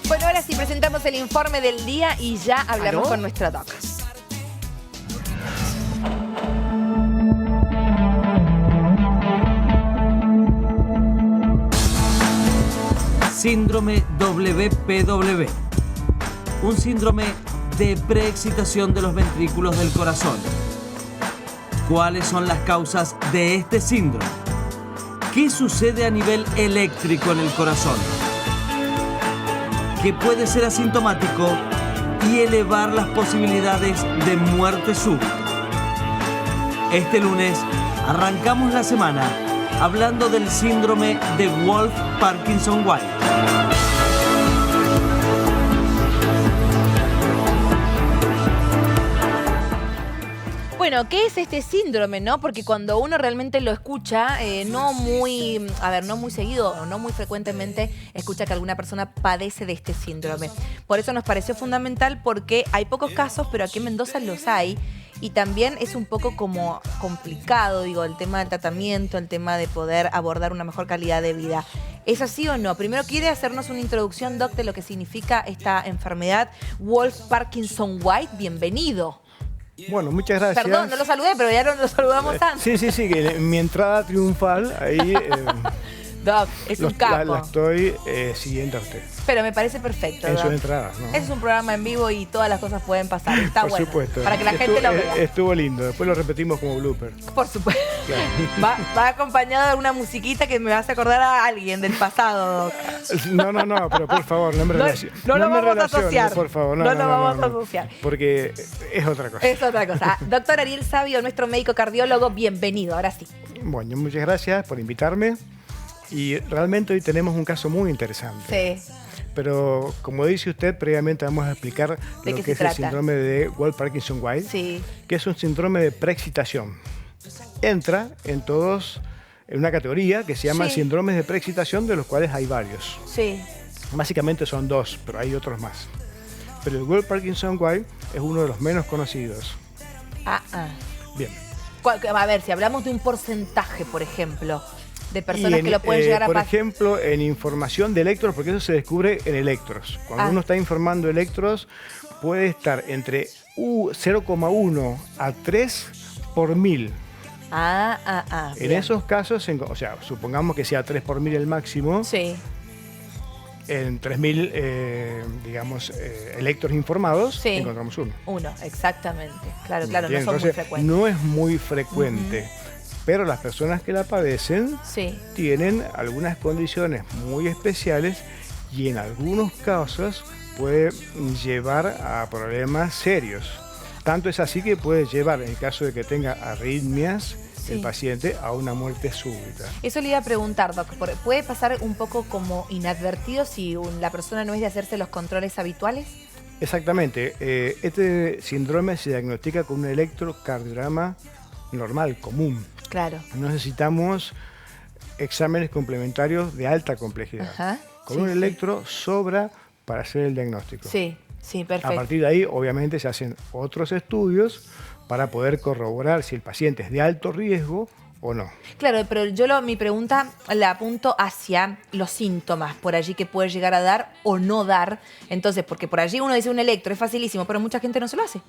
Bueno, ahora sí presentamos el informe del día y ya hablamos con nuestro doc. Síndrome WPW. Un síndrome de preexcitación de los ventrículos del corazón. ¿Cuáles son las causas de este síndrome? ¿Qué sucede a nivel eléctrico en el corazón? Que puede ser asintomático y elevar las posibilidades de muerte súbita. Este lunes arrancamos la semana hablando del síndrome de Wolff-Parkinson-White. Bueno, ¿qué es este síndrome, no? Porque cuando uno realmente lo escucha, no muy seguido o no muy frecuentemente escucha que alguna persona padece de este síndrome. Por eso nos pareció fundamental porque hay pocos casos, pero aquí en Mendoza los hay. Y también es un poco como complicado, digo, el tema del tratamiento, el tema de poder abordar una mejor calidad de vida. ¿Es así o no? Primero, ¿quiere hacernos una introducción, Doc, de lo que significa esta enfermedad Wolff-Parkinson-White? Bienvenido. Bueno, muchas gracias. Perdón, no lo saludé, pero ya no lo saludamos antes. Sí, que en mi entrada triunfal ahí Doc, es un capo. la estoy siguiendo a usted. Pero me parece perfecto, en Doc. su entrada, ¿no? Es un programa en vivo y todas las cosas pueden pasar. Está bueno. Por supuesto. Para que la gente lo vea. Estuvo lindo. Después lo repetimos como blooper. Por supuesto. Claro. Va acompañado de una musiquita que me hace acordar a alguien del pasado, Doc. No, pero por favor, no me relaciones. No lo vamos a asociar. Por favor, no lo vamos a asociar. Porque es otra cosa. Es otra cosa. Doctor Ariel Savio, nuestro médico cardiólogo, bienvenido. Ahora sí. Bueno, muchas gracias por invitarme. Y realmente hoy tenemos un caso muy interesante. Sí. Pero como dice usted, previamente vamos a explicar lo que es el síndrome de Wolff-Parkinson-White, sí, que es un síndrome de preexcitación. Entra en una categoría que se llama síndromes de preexcitación, de los cuales hay varios. Sí. Básicamente son dos, pero hay otros más. Pero el Wolff-Parkinson-White es uno de los menos conocidos. Bien. A ver, si hablamos de un porcentaje, por ejemplo, de personas que lo pueden llegar a pasar. Por ejemplo, en información de electros, porque eso se descubre en electros. Cuando uno está informando electros, puede estar entre 0,1 a 3 por 1000. En esos casos, o sea, supongamos que sea 3 por 1000 el máximo. Sí. En 3000, electros informados, encontramos uno. Uno, exactamente. Claro, Bien, no son entonces, muy frecuentes. No es muy frecuente. Pero las personas que la padecen tienen algunas condiciones muy especiales y en algunos casos puede llevar a problemas serios. Tanto es así que puede llevar, en el caso de que tenga arritmias, el paciente a una muerte súbita. Eso le iba a preguntar, Doc. ¿Puede pasar un poco como inadvertido si la persona no es de hacerse los controles habituales? Exactamente. Este síndrome se diagnostica con un electrocardiograma normal, común. Claro. No necesitamos exámenes complementarios de alta complejidad. Con un electro sobra para hacer el diagnóstico. Sí, perfecto. A partir de ahí, obviamente, se hacen otros estudios para poder corroborar si el paciente es de alto riesgo o no. Claro, pero mi pregunta la apunto hacia los síntomas por allí que puede llegar a dar o no dar. Entonces, porque por allí uno dice un electro, es facilísimo, pero mucha gente no se lo hace.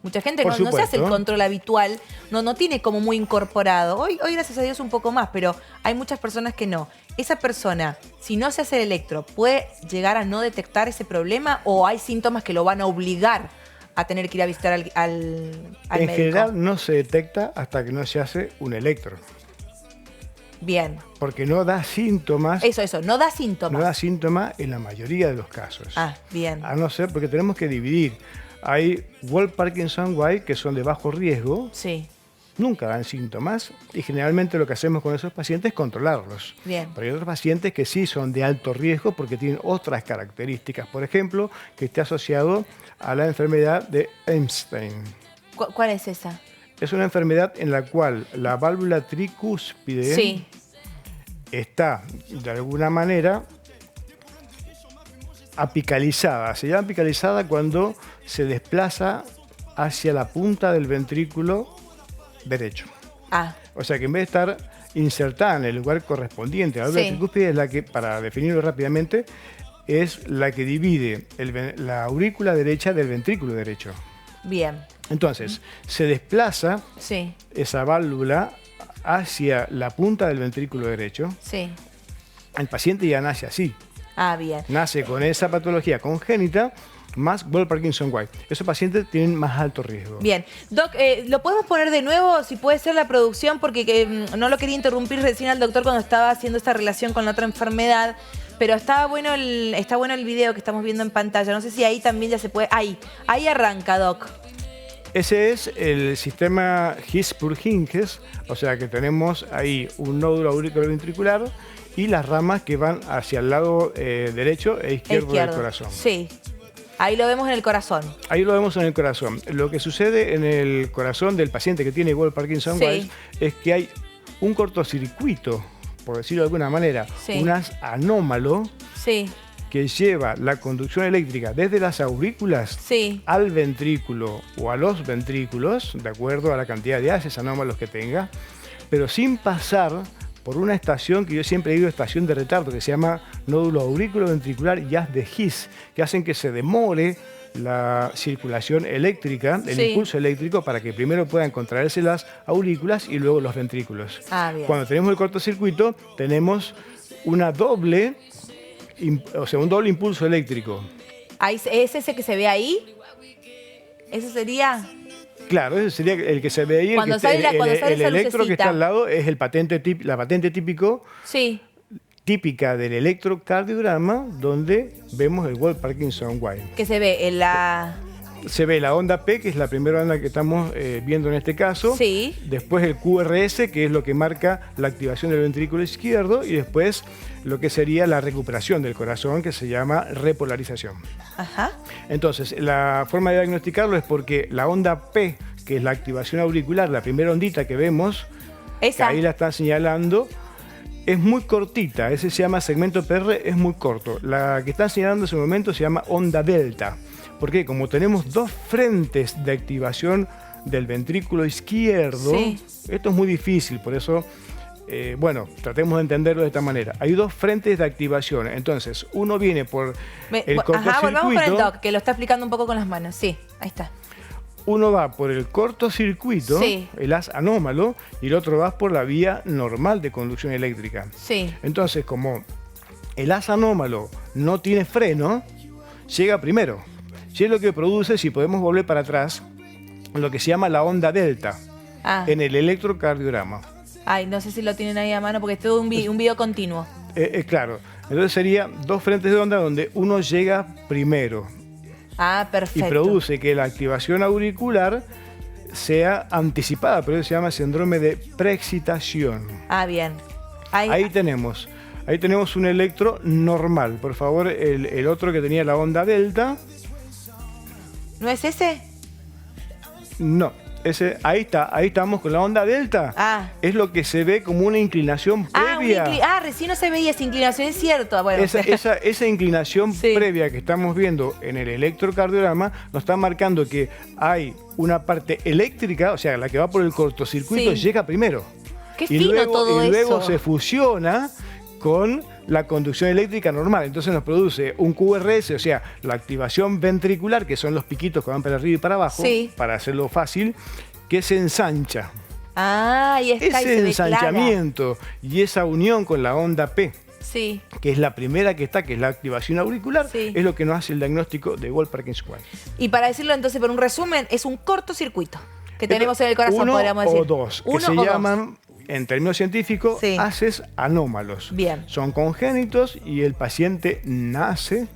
Mucha gente no se hace el control habitual, no tiene como muy incorporado. Hoy, gracias a Dios, un poco más, pero hay muchas personas que no. Esa persona, si no se hace el electro, ¿puede llegar a no detectar ese problema o hay síntomas que lo van a obligar a tener que ir a visitar al médico? En general no se detecta hasta que no se hace un electro. Bien. Porque no da síntomas. Eso, no da síntomas. No da síntomas en la mayoría de los casos. Bien. A no ser, porque tenemos que dividir. Hay Wolff-Parkinson-White que son de bajo riesgo. Sí. Nunca dan síntomas y generalmente lo que hacemos con esos pacientes es controlarlos. Bien. Pero hay otros pacientes que sí son de alto riesgo porque tienen otras características. Por ejemplo, que esté asociado a la enfermedad de Einstein. ¿Cuál es esa? Es una enfermedad en la cual la válvula tricúspide está de alguna manera apicalizada. Se llama apicalizada cuando se desplaza hacia la punta del ventrículo derecho. O sea que en vez de estar insertada en el lugar correspondiente a la válvula tricúspide, es la que, para definirlo rápidamente, es la que divide la aurícula derecha del ventrículo derecho. Bien. Entonces, se desplaza sí. esa válvula hacia la punta del ventrículo derecho. Sí. El paciente ya nace así. Ah, bien. Nace con esa patología congénita más Wolff-Parkinson-White. Esos pacientes tienen más alto riesgo. Bien. Doc, ¿lo podemos poner de nuevo, si puede ser la producción? Porque no lo quería interrumpir recién al doctor cuando estaba haciendo esta relación con la otra enfermedad, pero está bueno el video que estamos viendo en pantalla. No sé si ahí también ya se puede... Ahí arranca, Doc. Ese es el sistema His-Purkinje, o sea que tenemos ahí un nódulo auriculoventricular y las ramas que van hacia el lado derecho e izquierdo del corazón. Sí. Ahí lo vemos en el corazón. Ahí lo vemos en el corazón. Lo que sucede en el corazón del paciente que tiene Wolff-Parkinson-White es que hay un cortocircuito, por decirlo de alguna manera, un haz anómalo que lleva la conducción eléctrica desde las aurículas al ventrículo o a los ventrículos, de acuerdo a la cantidad de haces anómalos que tenga, pero sin pasar por una estación que yo siempre digo estación de retardo, que se llama nódulo auriculoventricular y haz de His, que hacen que se demore la circulación eléctrica, el impulso eléctrico, para que primero puedan contraerse las aurículas y luego los ventrículos. Cuando tenemos el cortocircuito, tenemos un doble impulso eléctrico. ¿Es ese que se ve ahí? ¿Ese sería...? Claro, ese sería el que se ve ahí. Cuando sale el electro que está al lado es la patente típica del electrocardiograma, donde vemos el Wolff-Parkinson-White. Que se ve en la... Se ve la onda P, que es la primera onda que estamos viendo en este caso. Después el QRS, que es lo que marca la activación del ventrículo izquierdo. Y después lo que sería la recuperación del corazón, que se llama repolarización. Entonces, la forma de diagnosticarlo es porque la onda P, que es la activación auricular, la primera ondita que vemos, que ahí la están señalando, es muy cortita. Ese se llama segmento PR, es muy corto. La que están señalando en ese momento se llama onda delta. Porque como tenemos dos frentes de activación del ventrículo izquierdo, esto es muy difícil, por eso, bueno, tratemos de entenderlo de esta manera. Hay dos frentes de activación, entonces uno viene por el cortocircuito. Volvamos con el doc, que lo está explicando un poco con las manos. Sí, ahí está. Uno va por el cortocircuito, el haz anómalo, y el otro va por la vía normal de conducción eléctrica. Entonces, como el haz anómalo no tiene freno, llega primero. Y es lo que produce, si podemos volver para atrás, lo que se llama la onda delta en el electrocardiograma. No sé si lo tienen ahí a mano porque es todo un video continuo. Claro, entonces sería dos frentes de onda donde uno llega primero. Perfecto. Y produce que la activación auricular sea anticipada, pero eso se llama síndrome de preexcitación. Bien. Ahí tenemos un electro normal. Por favor, el otro que tenía la onda delta. ¿No es ese? No, ahí estamos con la onda delta. Es lo que se ve como una inclinación previa. Recién no se veía esa inclinación, es cierto. Bueno. Esa inclinación previa que estamos viendo en el electrocardiograma nos está marcando que hay una parte eléctrica, o sea, la que va por el cortocircuito, llega primero. Qué fino todo eso. Y luego se fusiona con la conducción eléctrica normal. Entonces nos produce un QRS, o sea, la activación ventricular, que son los piquitos que van para arriba y para abajo, para hacerlo fácil, que se ensancha. Y está, ese ensanchamiento y esa unión con la onda P, que es la primera que es la activación auricular, es lo que nos hace el diagnóstico de Wolff-Parkinson-White. Y para decirlo entonces, por un resumen, es un cortocircuito que tenemos en el corazón, podríamos decir. Uno o dos, que se llaman... En términos científicos, haces anómalos. Son congénitos y el paciente nace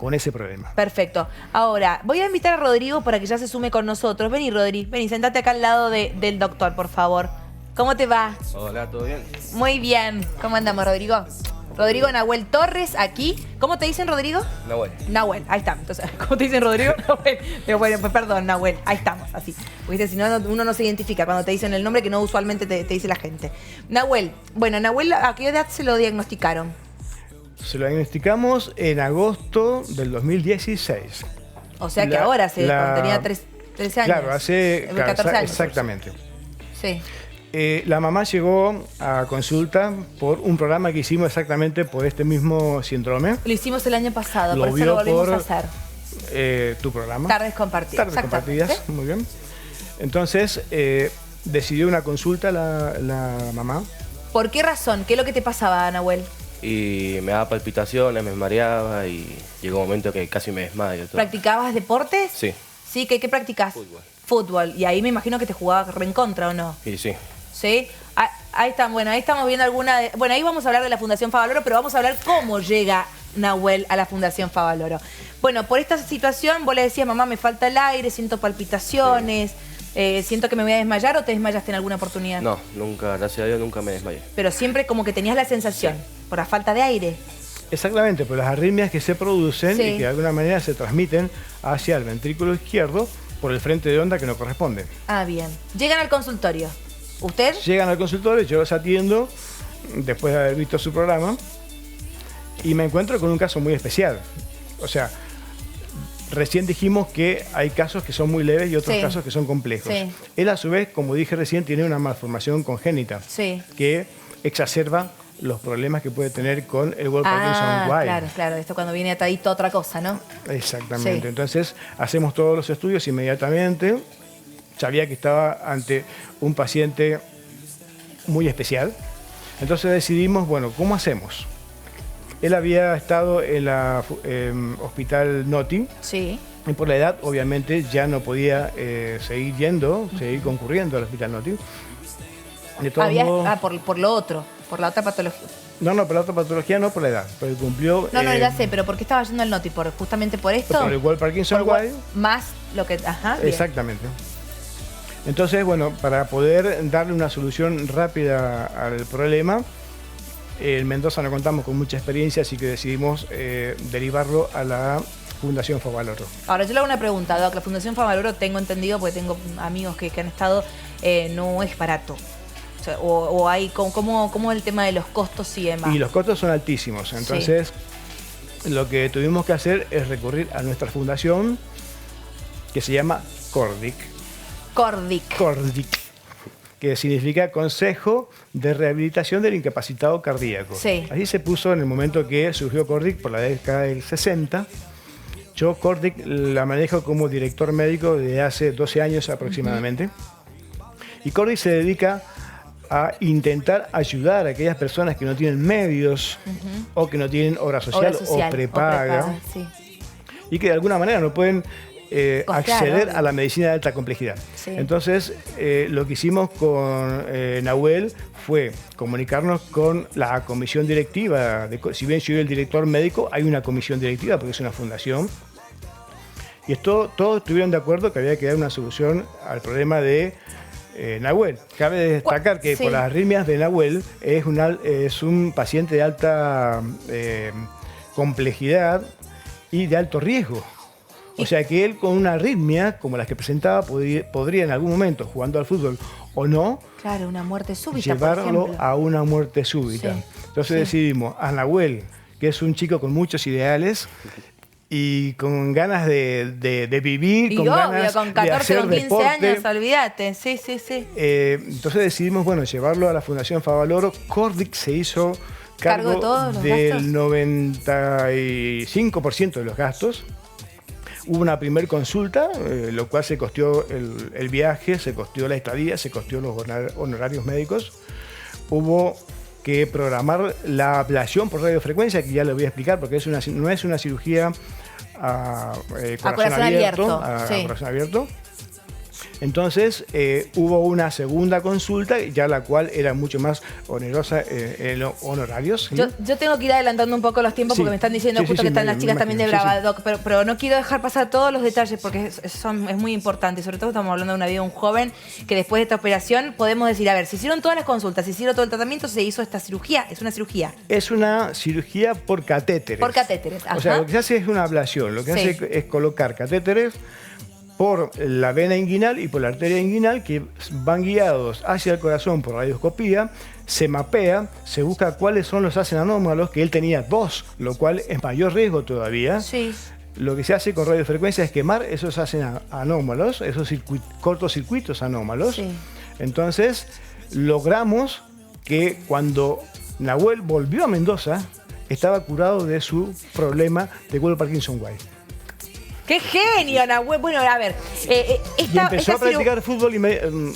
con ese problema. Perfecto. Ahora, voy a invitar a Rodrigo para que ya se sume con nosotros. Vení, Rodri, vení, sentate acá al lado del doctor, por favor. ¿Cómo te va? Hola, ¿todo bien? Muy bien. ¿Cómo andamos, Rodrigo? Rodrigo Nahuel Torres, aquí. ¿Cómo te dicen, Rodrigo? Nahuel, ahí está. Entonces, ¿cómo te dicen, Rodrigo? Nahuel. Bueno, pues perdón, Nahuel, ahí estamos, así. Porque si no, uno no se identifica cuando te dicen el nombre que no usualmente te dice la gente. Nahuel, ¿a qué edad se lo diagnosticaron? Se lo diagnosticamos en agosto del 2016. O sea que ahora, cuando tenía 13 años. Claro, hace 14 años. Exactamente. La mamá llegó a consulta por un programa que hicimos exactamente por este mismo síndrome. Lo hicimos el año pasado, Lo por eso lo volvimos por, a hacer. Tu programa. Tardes compartidas. Tardes compartidas, muy bien. Entonces, decidió una consulta la mamá. ¿Por qué razón? ¿Qué es lo que te pasaba, Nahuel? Y me daba palpitaciones, me mareaba y llegó un momento que casi me desmayo. ¿Practicabas deportes? Sí. ¿Sí? ¿Qué practicás? Fútbol. Fútbol. Y ahí me imagino que te jugabas re en contra, ¿o no? Y sí. ¿Sí? Ahí están, bueno, ahí estamos viendo alguna... Bueno, ahí vamos a hablar de la Fundación Favaloro, pero vamos a hablar cómo llega Nahuel a la Fundación Favaloro. Bueno, por esta situación vos le decías, mamá, me falta el aire, siento palpitaciones, siento que me voy a desmayar, ¿o te desmayaste en alguna oportunidad? No, nunca, gracias a Dios, nunca me desmayé. Pero siempre como que tenías la sensación, por la falta de aire. Exactamente, por las arritmias que se producen Sí. y que de alguna manera se transmiten hacia el ventrículo izquierdo por el frente de onda que no corresponde. Ah, bien. Llegan al consultorio. ¿Usted? Llegan al consultorio, yo los atiendo después de haber visto su programa y me encuentro con un caso muy especial. O sea, recién dijimos que hay casos que son muy leves y otros Sí. casos que son complejos. Sí. Él a su vez, como dije recién, tiene una malformación congénita Sí. que exacerba los problemas que puede tener con el World Parkinson White. Claro, claro. Esto cuando viene atadito a otra cosa, ¿no? Exactamente. Sí. Entonces, hacemos todos los estudios inmediatamente. Sabía que estaba ante un paciente muy especial. Entonces decidimos, bueno, ¿cómo hacemos? Él había estado en la Hospital Noti. Sí. Y por la edad, obviamente, ya no podía seguir yendo, seguir concurriendo al Hospital Noti. De todos modos, por lo otro, por la otra patología. no, por la otra patología no, por la edad. Porque cumplió... No, ya sé, pero ¿por qué estaba yendo al Noti? ¿Justamente por esto? Por el World Parkinson Por White. más lo que... Ajá, bien. Exactamente. Entonces, bueno, para poder darle una solución rápida al problema, en Mendoza no contamos con mucha experiencia, así que decidimos derivarlo a la Fundación Favaloro. Ahora, yo le hago una pregunta, Doc. La Fundación Favaloro, tengo entendido, porque tengo amigos que han estado, no es barato. O sea, o hay, ¿cómo es el tema de los costos y demás? Y los costos son altísimos, entonces lo que tuvimos que hacer es recurrir a nuestra fundación, que se llama CORDIC. CORDIC. Que significa Consejo de Rehabilitación del Incapacitado Cardíaco. Sí. Así se puso en el momento que surgió CORDIC por la década del 60. Yo CORDIC la manejo como director médico desde hace 12 años aproximadamente. Y CORDIC se dedica a intentar ayudar a aquellas personas que no tienen medios o que no tienen obra social o prepaga sí. y que de alguna manera no pueden acceder obvio. a la medicina de alta complejidad. Sí. Entonces, lo que hicimos con Nahuel fue comunicarnos con la comisión directiva. Si bien soy el director médico, hay una comisión directiva porque es una fundación. Y todos estuvieron de acuerdo que había que dar una solución al problema de Nahuel. Cabe destacar que Sí. por las arritmias de Nahuel es un paciente de alta complejidad y de alto riesgo. O sea que él con una arritmia como las que presentaba podría en algún momento, jugando al fútbol o no, Claro, una muerte súbita, por llevarlo ejemplo. a una muerte súbita. Sí. Entonces Sí. decidimos a Nahuel, que es un chico con muchos ideales y con ganas de vivir, Y con obvio, ganas con de 14, hacer con 15 deporte. años, olvídate. Sí. Entonces decidimos, bueno, llevarlo a la Fundación Favaloro. CORDIC se hizo ¿Cargo de cargo todos los del gastos? 95% de los gastos. Hubo una primer consulta, lo cual se costeó el viaje, se costeó la estadía, se costeó los honorarios médicos. Hubo que programar la ablación por radiofrecuencia, que ya le voy a explicar, porque no es una cirugía a corazón abierto. Sí. Corazón abierto. Entonces hubo una segunda consulta, ya la cual era mucho más onerosa en los honorarios. ¿sí? Yo tengo que ir adelantando un poco los tiempos Sí. porque me están diciendo Sí, justo sí, que están me las chicas también de imagino. Brava, Sí, Doc, pero no quiero dejar pasar todos los detalles porque es muy importante. Sobre todo estamos hablando de una vida de un joven que después de esta operación podemos decir, a ver, se hicieron todas las consultas, se hicieron todo el tratamiento, se hizo esta cirugía. Es una cirugía. Es una cirugía por catéteres. Por catéteres, O sea, ajá. lo que se hace es una ablación. Lo que Sí. hace es colocar catéteres por la vena inguinal y por la arteria inguinal que van guiados hacia el corazón por radioscopía, se mapea, se busca cuáles son los ACEN anómalos, que él tenía 2, lo cual es mayor riesgo todavía. Sí. Lo que se hace con radiofrecuencia es quemar esos ACEN anómalos, esos cortocircuitos anómalos. Sí. Entonces, logramos que cuando Nahuel volvió a Mendoza, estaba curado de su problema de Wolff-Parkinson-White. ¡Qué genio, Nahuel! Bueno, a ver. Y empezó a practicar fútbol y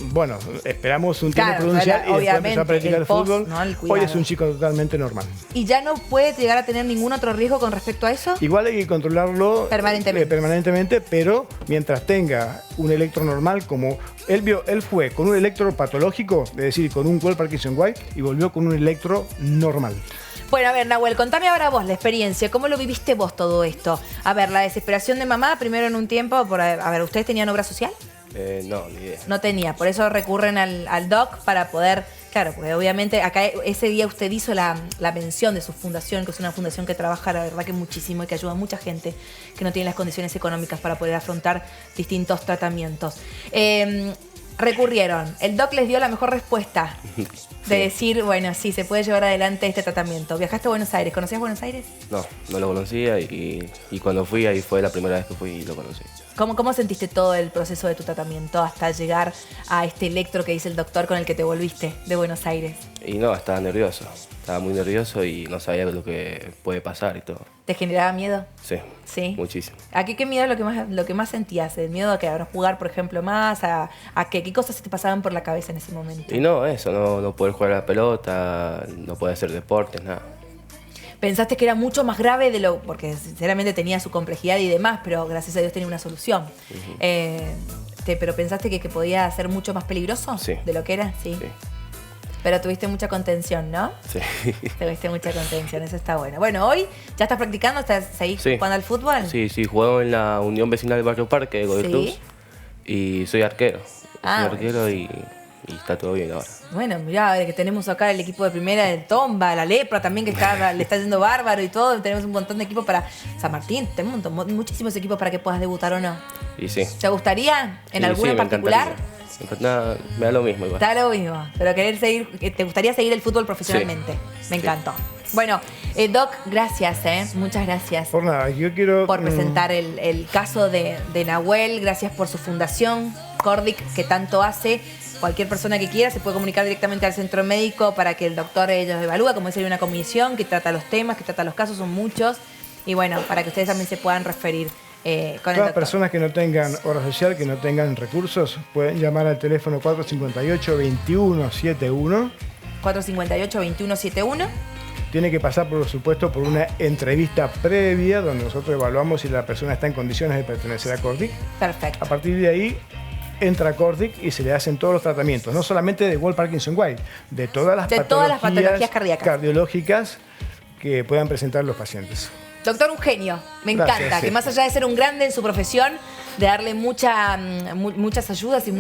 bueno, esperamos un tiempo prudencial y después empezó a practicar fútbol. ¿No? Hoy es un chico totalmente normal. ¿Y ya no puede llegar a tener ningún otro riesgo con respecto a eso? Igual hay que controlarlo permanentemente, pero mientras tenga un electro normal, como él fue con un electro patológico, es decir, con un Wolff-Parkinson-White, y volvió con un electro normal. Bueno, a ver, Nahuel, contame ahora vos la experiencia. ¿Cómo lo viviste vos todo esto? A ver, la desesperación de mamá, primero en un tiempo. A ver, ¿ustedes tenían obra social? No, ni idea. No tenía, por eso recurren al doc para poder... Claro, porque obviamente acá ese día usted hizo la mención de su fundación, que es una fundación que trabaja, la verdad, que muchísimo y que ayuda a mucha gente que no tiene las condiciones económicas para poder afrontar distintos tratamientos. Recurrieron. El doc les dio la mejor respuesta de decir, bueno, sí, se puede llevar adelante este tratamiento. ¿Viajaste a Buenos Aires? ¿Conocías Buenos Aires? No, no lo conocía y cuando fui, ahí fue la primera vez que fui y lo conocí. ¿Cómo sentiste todo el proceso de tu tratamiento hasta llegar a este electro que dice el doctor con el que te volviste de Buenos Aires? Y no, estaba nervioso. Estaba muy nervioso y no sabía lo que puede pasar y todo. ¿Te generaba miedo? Sí. ¿Sí? Muchísimo. ¿A qué miedo es lo que más sentías? ¿El miedo a que ahora jugar, por ejemplo, más? ¿A qué cosas se te pasaban por la cabeza en ese momento? Y no, eso, no poder jugar a la pelota, no poder hacer deportes, nada. ¿Pensaste que era mucho más grave de lo...? Porque sinceramente tenía su complejidad y demás, pero gracias a Dios tenía una solución. ¿Pero pensaste que podía ser mucho más peligroso de lo que era? Sí. Pero tuviste mucha contención, ¿no? Sí. Tuviste mucha contención, eso está bueno. Bueno, hoy ya estás practicando, ¿seguís jugando al fútbol? Sí, juego en la Unión Vecinal del Barrio Parque de Godoy Cruz y soy arquero. Soy arquero y está todo bien ahora. Bueno, mirá, que tenemos acá el equipo de primera del Tomba, la Lepra también, que le está yendo bárbaro y todo. Tenemos un montón de equipos para San Martín, tenemos muchísimos equipos para que puedas debutar o no. Y sí. ¿Te gustaría en alguno en particular? Nada, me da lo mismo igual. Da lo mismo, pero te gustaría seguir el fútbol profesionalmente. Me encantó. Bueno, Doc, gracias, muchas gracias. Por nada, yo quiero... Por presentar el caso de Nahuel, gracias por su fundación, Cordic, que tanto hace. Cualquier persona que quiera se puede comunicar directamente al centro médico para que el doctor ellos evalúe, como dice, hay una comisión que trata los temas, que trata los casos, son muchos. Y bueno, para que ustedes también se puedan referir con el doctor. Todas personas que no tengan obra social, que no tengan recursos, pueden llamar al teléfono 458-2171. 458-2171. Tiene que pasar, por supuesto, por una entrevista previa donde nosotros evaluamos si la persona está en condiciones de pertenecer a Cordic. Perfecto. A partir de ahí entra a Cordic y se le hacen todos los tratamientos, no solamente de Wolff-Parkinson-White, de todas las patologías cardiológicas que puedan presentar los pacientes. Doctor, un genio. Me encanta que más allá de ser un grande en su profesión, de darle muchas ayudas y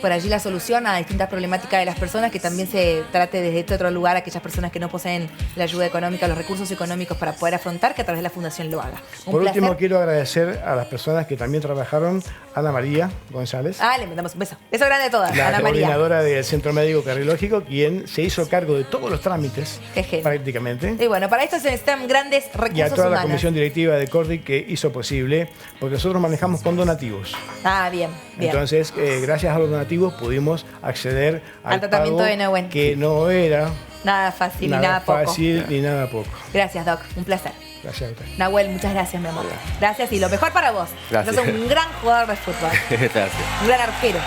por allí la solución a distintas problemáticas de las personas, que también se trate desde este otro lugar a aquellas personas que no poseen la ayuda económica, los recursos económicos para poder afrontar, que a través de la Fundación lo haga. Por último, quiero agradecer a las personas que también trabajaron, Ana María González. Le mandamos un beso. Beso grande a todas, la Ana María. Coordinadora del Centro Médico Cardiológico, quien se hizo cargo de todos los trámites, prácticamente. Y bueno, para esto se necesitan grandes recursos humanos. Y a toda la comisión directiva de Cordic que hizo posible, porque nosotros manejamos con donativos. Bien. Entonces, gracias a los donativos pudimos acceder al tratamiento de Nahuel, que no era nada fácil ni nada poco. Gracias, Doc. Un placer. Gracias a usted. Nahuel, muchas gracias, mi amor. Gracias y lo mejor para vos. Gracias. Sos un gran jugador de fútbol. Gracias. Un gran arquero.